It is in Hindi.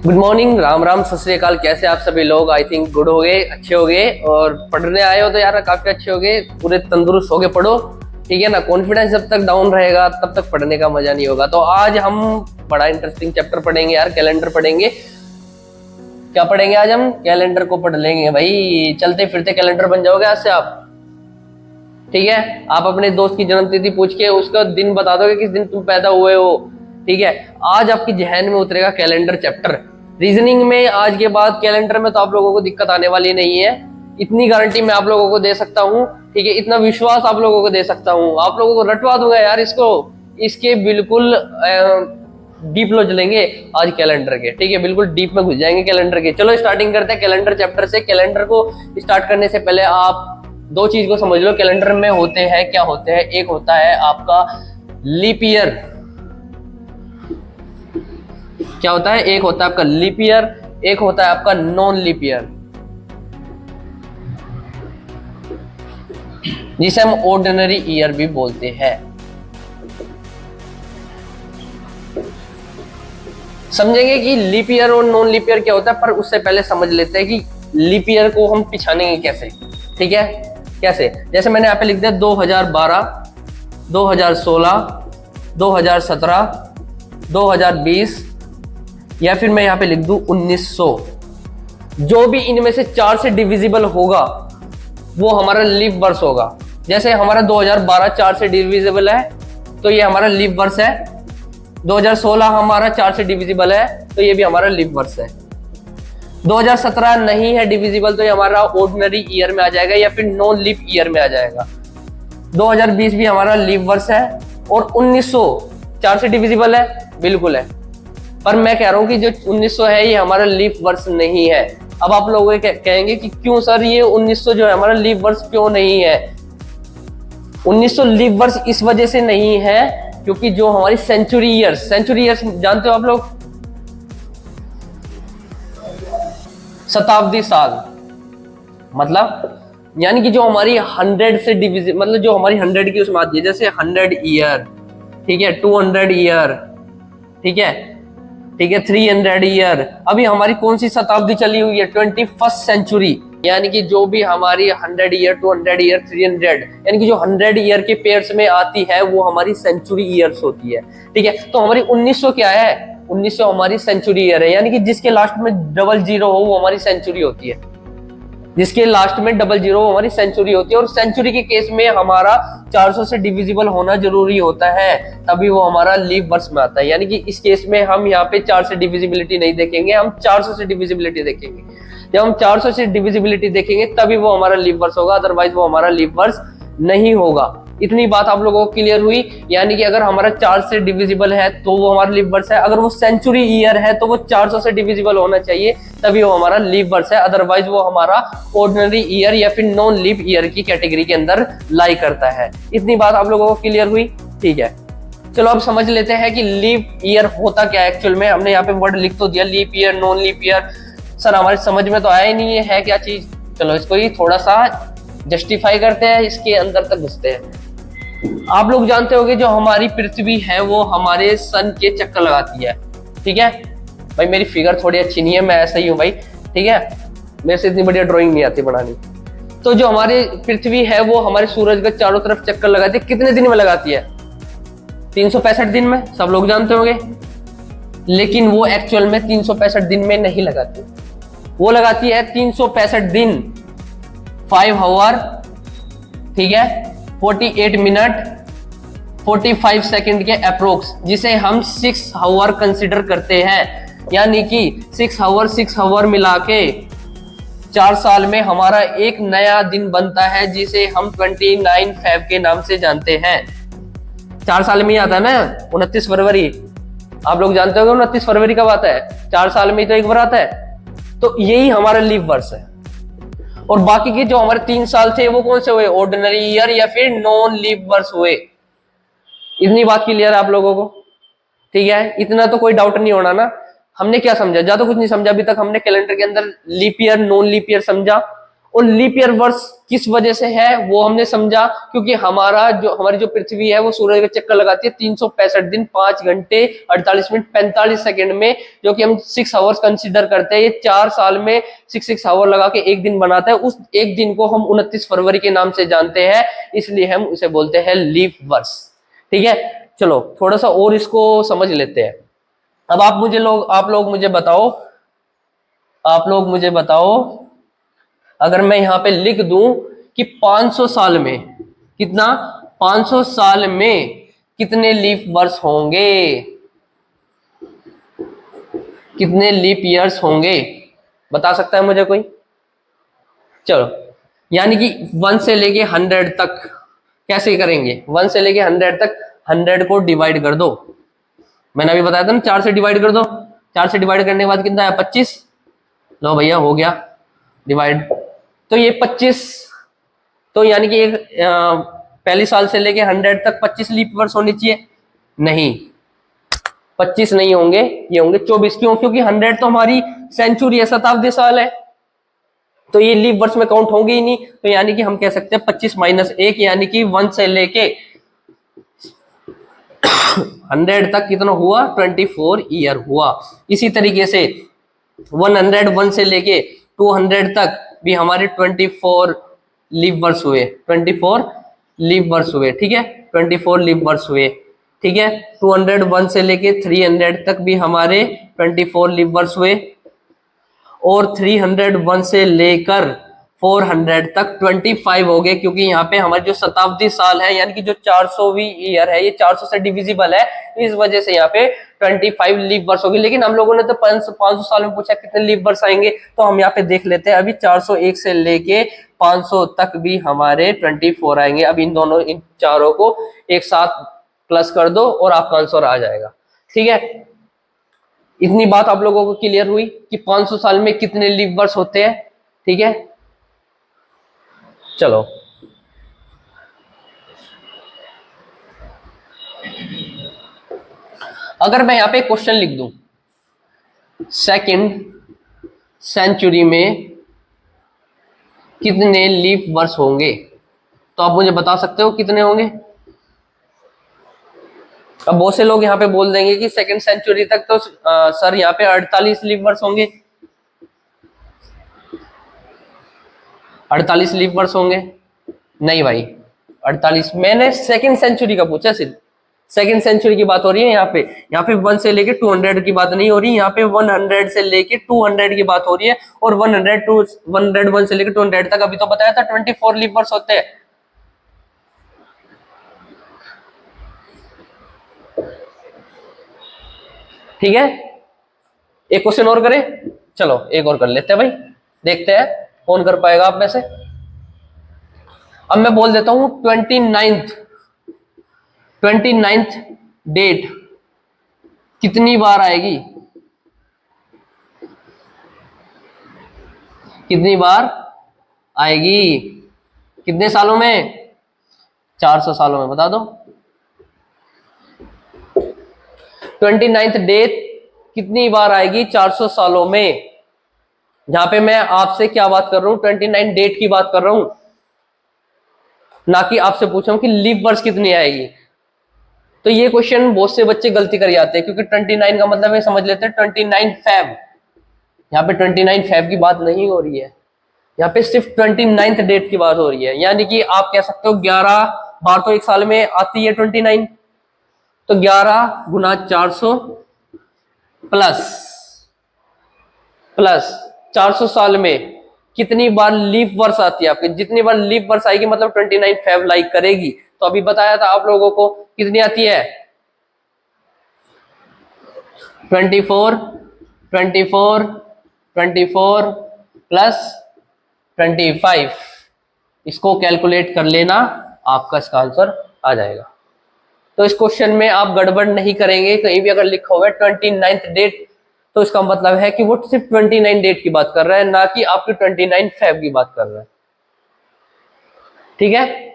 गुड मॉर्निंग, राम राम, सत श्री अकाल। कैसे आप सभी लोग? आई थिंक गुड हो गए, अच्छे हो गए। और पढ़ने आए हो तो यार काफी अच्छे हो गए, पूरे तंदुरुस्त हो गए। पढ़ो, ठीक है ना। कॉन्फिडेंस जब तक डाउन रहेगा तब तक पढ़ने का मजा नहीं होगा। तो आज हम बड़ा इंटरेस्टिंग चैप्टर पढ़ेंगे यार, कैलेंडर पढ़ेंगे। क्या पढ़ेंगे आज हम? कैलेंडर को पढ़ लेंगे भाई। चलते फिरते कैलेंडर बन जाओगे आज से आप, ठीक है। आप अपने दोस्त की जन्मतिथि पूछ के उसका दिन बता दोगे किस दिन तुम पैदा हुए हो, ठीक है। आज आपकी जहन में उतरेगा कैलेंडर चैप्टर। रीजनिंग में आज के बाद कैलेंडर में तो आप लोगों को दिक्कत आने वाली नहीं है, इतनी गारंटी मैं आप लोगों को दे सकता हूँ, ठीक है। इतना विश्वास आप लोगों को दे सकता हूँ, आप लोगों को रटवा दूंगा यार इसको। इसके बिल्कुल डीप लो चलेंगे आज कैलेंडर के, ठीक है। बिल्कुल डीप में घुस जाएंगे कैलेंडर के। चलो स्टार्टिंग करते हैं कैलेंडर चैप्टर से। कैलेंडर को स्टार्ट करने से पहले आप दो चीज को समझ लो कैलेंडर में होते हैं, क्या होते हैं। एक होता है आपका लीप ईयर। क्या होता है? एक होता है आपका लीप ईयर, एक होता है आपका नॉन लीप ईयर, जिसे हम ऑर्डिनरी ईयर भी बोलते हैं। समझेंगे कि लीप ईयर और नॉन लीप ईयर क्या होता है, पर उससे पहले समझ लेते हैं कि लीप ईयर को हम पिछानेंगे कैसे, ठीक है। कैसे? जैसे मैंने यहाँ पे लिख दिया 2012, 2016, 2017, 2020, या फिर मैं यहाँ पे लिख दूं 1900। जो भी इनमें से 4 से डिविजिबल होगा वो हमारा लीप वर्ष होगा। जैसे हमारा 2012 4 से डिविजिबल है तो ये हमारा लीप वर्ष है। 2016 हमारा 4 से डिविजिबल है तो ये भी हमारा लीप वर्ष है। 2017 नहीं है डिविजिबल तो ये हमारा ऑर्डिनरी ईयर में आ जाएगा या फिर नॉन लीप ईयर में आ जाएगा। 2020 भी हमारा लीप वर्ष है। और 1900 4 से डिविजिबल है, बिल्कुल है। पर मैं कह रहा हूं कि जो 1900 है ये हमारा लीप वर्ष नहीं है। अब आप लोग कहेंगे कि क्यों सर ये 1900 जो है हमारा लीप वर्ष क्यों नहीं है? 1900 लीप वर्ष इस वजह से नहीं है क्योंकि जो हमारी सेंचुरी ईयर्स जानते हो आप लोग? शताब्दी साल, मतलब यानी कि जो हमारी 100 से डिविजन, मतलब जो हमारी 100 की उसमें आती है, जैसे 100 ईयर, ठीक है, 200 ईयर, ठीक है, ठीक है, 300 ईयर। अभी हमारी कौन सी शताब्दी चली हुई है? 21st century. यानी कि जो भी हमारी 100 ईयर, 200 ईयर, 300, यानी कि जो 100 ईयर के पेयर्स में आती है वो हमारी सेंचुरी ईयर्स होती है, ठीक है। तो हमारी 1900 क्या है? 1900 हमारी सेंचुरी ईयर है, यानी कि जिसके लास्ट में 00 हो वो हमारी सेंचुरी होती है। जिसके लास्ट में 00 हमारी सेंचुरी होती है। और सेंचुरी के केस में हमारा 400 से डिविजिबल होना जरूरी होता है, तभी वो हमारा लीप वर्ष में आता है। यानी कि इस केस में हम यहाँ पे 4 से डिविजिबिलिटी नहीं देखेंगे, हम 400 से डिविजिबिलिटी देखेंगे। जब हम 400 से डिविजिबिलिटी देखेंगे तभी वो हमारा लीप वर्ष होगा, अदरवाइज वो हमारा लीप वर्ष नहीं होगा। इतनी बात आप लोगों को क्लियर हुई? यानी कि अगर हमारा 4 से डिविजिबल है तो वो हमारा लीप वर्ष है। अगर वो सेंचुरी ईयर है तो वो 400 से डिविजिबल होना चाहिए, तभी वो हमारा लीप वर्ष है, अदरवाइज वो हमारा ऑर्डिनरी ईयर या फिर नॉन लीप ईयर की कैटेगरी के अंदर लाई करता है। इतनी बात आप लोगों को क्लियर हुई? ठीक है, चलो अब समझ लेते हैं कि लीप ईयर होता क्या है एक्चुअल में। हमने यहाँ पे वर्ड लिख तो दिया, leap year, non leap year. Sir हमारे समझ में तो आया ही नहीं है क्या चीज। चलो इसको ही थोड़ा सा जस्टिफाई करते हैं, इसके अंदर तक घुसते हैं। आप लोग जानते होंगे जो हमारी पृथ्वी है वो हमारे सन के चक्कर लगाती है, ठीक है भाई। मेरी फिगर थोड़ी अच्छी नहीं है, मैं ऐसा ही हूँ भाई, ठीक है। मेरे से इतनी बढ़िया ड्राइंग नहीं आती बनानी। तो जो हमारी पृथ्वी है वो हमारे सूरज के चारों तरफ चक्कर लगाती है। कितने दिन में लगाती है? 365 दिन में, सब लोग जानते होंगे। लेकिन वो एक्चुअल में 365 दिन में नहीं लगाती, वो लगाती है 365 दिन, 5 आवर, ठीक है, 48 मिनट, 45 सेकंड के अप्रोक्स, जिसे हम 6 आवर कंसिडर करते हैं। यानी कि 6 आवर मिला के 4 साल में हमारा एक नया दिन बनता है, जिसे हम 29 फेब के नाम से जानते हैं। 4 साल में ही आता है ना 29 फरवरी। आप लोग जानते होंगे 29 फरवरी कब आता है? 4 साल में ही तो एक बार आता है। तो यही हमारा लीप वर्ष है। और बाकी के जो हमारे 3 साल थे वो कौन से हुए? ऑर्डिनरी ईयर या फिर नॉन लीप वर्ष हुए। इतनी बात क्लियर है आप लोगों को? ठीक है, इतना तो कोई डाउट नहीं होना ना। हमने क्या समझा? ज्यादा कुछ नहीं समझा अभी तक। हमने कैलेंडर के अंदर leap year, non leap year समझा और लीप ईयर वर्ष किस वजह से है वो हमने समझा, क्योंकि हमारी जो पृथ्वी है वो सूर्य का चक्कर लगाती है 365 दिन 5 घंटे 48 मिनट 45 सेकंड में, जो कि हम 6 आवर्स कंसीडर करते हैं। ये 4 साल में 6 आवर लगा के एक दिन बनाता है। उस एक दिन को हम 29 फरवरी के नाम से जानते हैं, इसलिए हम उसे बोलते हैं लीप वर्ष। ठीक है, चलो थोड़ा सा और इसको समझ लेते हैं। अब आप लोग मुझे बताओ, अगर मैं यहां पे लिख दूं कि 500 साल में कितना, 500 साल में कितने लीप वर्ष होंगे, कितने लीप ईयर्स होंगे, बता सकता है मुझे कोई? चलो, यानी कि 1 से लेके 100 तक कैसे करेंगे? 1 से लेके 100 तक 100 को डिवाइड कर दो। मैंने अभी बताया था ना, 4 से डिवाइड कर दो। 4 से डिवाइड करने के बाद कितना है? 25। लो भैया, हो गया डिवाइड। तो ये 25, तो यानी कि एक पहली साल से लेके 100 तक 25 लीप वर्ष होने चाहिए। नहीं, 25 नहीं होंगे, ये होंगे 24। क्यों? क्योंकि 100 तो हमारी सेंचुरी है, शताब्दी साल है, तो ये लीप वर्ष में काउंट होंगे ही नहीं। तो यानी कि हम कह सकते हैं 25 माइनस 1, यानी कि 1 से लेके 100 तक कितना हुआ? 24 ईयर हुआ। इसी तरीके से 101 से लेके 200 तक भी हमारे 24 लीप वर्ष हुए, 24 लीप वर्ष हुए। ठीक है, 24 लीप वर्ष हुए। ठीक है, 201 से लेके 300 तक भी हमारे 24 लीप वर्ष हुए, और 301 से लेकर 400 तक 25 हो गए, क्योंकि यहाँ पे हमारी जो शताब्दी साल है, यानी कि जो 400वीं ईयर है, ये 400 से डिविजिबल है, इस वजह से यहाँ पे 25 लीप वर्ष होगी। लेकिन हम लोगों ने तो 500 साल में पूछा कितने लीप वर्ष आएंगे, तो हम यहाँ पे देख लेते हैं। अभी 401 से लेके 500 तक भी हमारे 24 आएंगे। अब इन चारों को एक साथ प्लस कर दो और आपका आंसर आ जाएगा। ठीक है, इतनी बात आप लोगों को क्लियर हुई कि 500 साल में कितने लीप वर्ष होते हैं। ठीक है, चलो अगर मैं यहां पे क्वेश्चन लिख दूं, सेकंड सेंचुरी में कितने लीप वर्ष होंगे, तो आप मुझे बता सकते हो कितने होंगे? अब बहुत से लोग यहाँ पे बोल देंगे कि सेकंड सेंचुरी तक तो सर यहाँ पे 48 लीप वर्ष होंगे, 48 लीप वर्ष होंगे। नहीं भाई, 48, मैंने सेकंड सेंचुरी का पूछा, सिर्फ सेकंड सेंचुरी की बात हो रही है यहाँ पे 1 से लेके 200 की बात नहीं हो रही, यहाँ पे 100 से लेके 200 की बात हो रही है, और 101 से लेके 200 तक अभी तो बताया था 24 लीप वर्ष होते हैं। ठीक है, एक क्वेश्चन और करें? चलो एक और कर लेते हैं भाई, देखते हैं कौन कर पाएगा आप में से। अब मैं बोल देता हूं 29th डेट कितनी बार आएगी? कितनी बार आएगी? कितने सालों में? 400 सालों में, बता दो। 29th डेट कितनी बार आएगी 400 सालों में? जहां पे मैं आपसे क्या बात कर रहा हूं, 29 डेट की बात कर रहा हूं, ना कि आपसे पूछ रहा हूं कि लीप वर्ष कितनी आएगी। तो ये क्वेश्चन बहुत से बच्चे गलती कर जाते हैं, क्योंकि 29 का मतलब है, समझ लेते हैं 29 फेब। यहाँ पे 29 फेब की बात नहीं हो रही है, यहाँ पे सिर्फ 29th डेट की बात हो रही है। यानी कि आप कह सकते हो 11 बार तो एक साल में आती है 29, तो 11 गुना 400 प्लस 400 साल में कितनी बार लीप वर्ष आती है आपके? जितनी बार लीप वर्ष आएगी मतलब 29 फेब लाइक करेगी। तो अभी बताया था आप लोगों को कितनी आती है? 24 प्लस 25, इसको कैलकुलेट कर लेना, आपका इसका आंसर आ जाएगा। तो इस क्वेश्चन में आप गड़बड़ नहीं करेंगे, कहीं भी अगर लिखा हुआ है 29th डेट, तो इसका मतलब है कि वो सिर्फ 29 डेट की बात कर रहा है, ना कि आपकी 29 फेब की बात कर रहा है। ठीक है,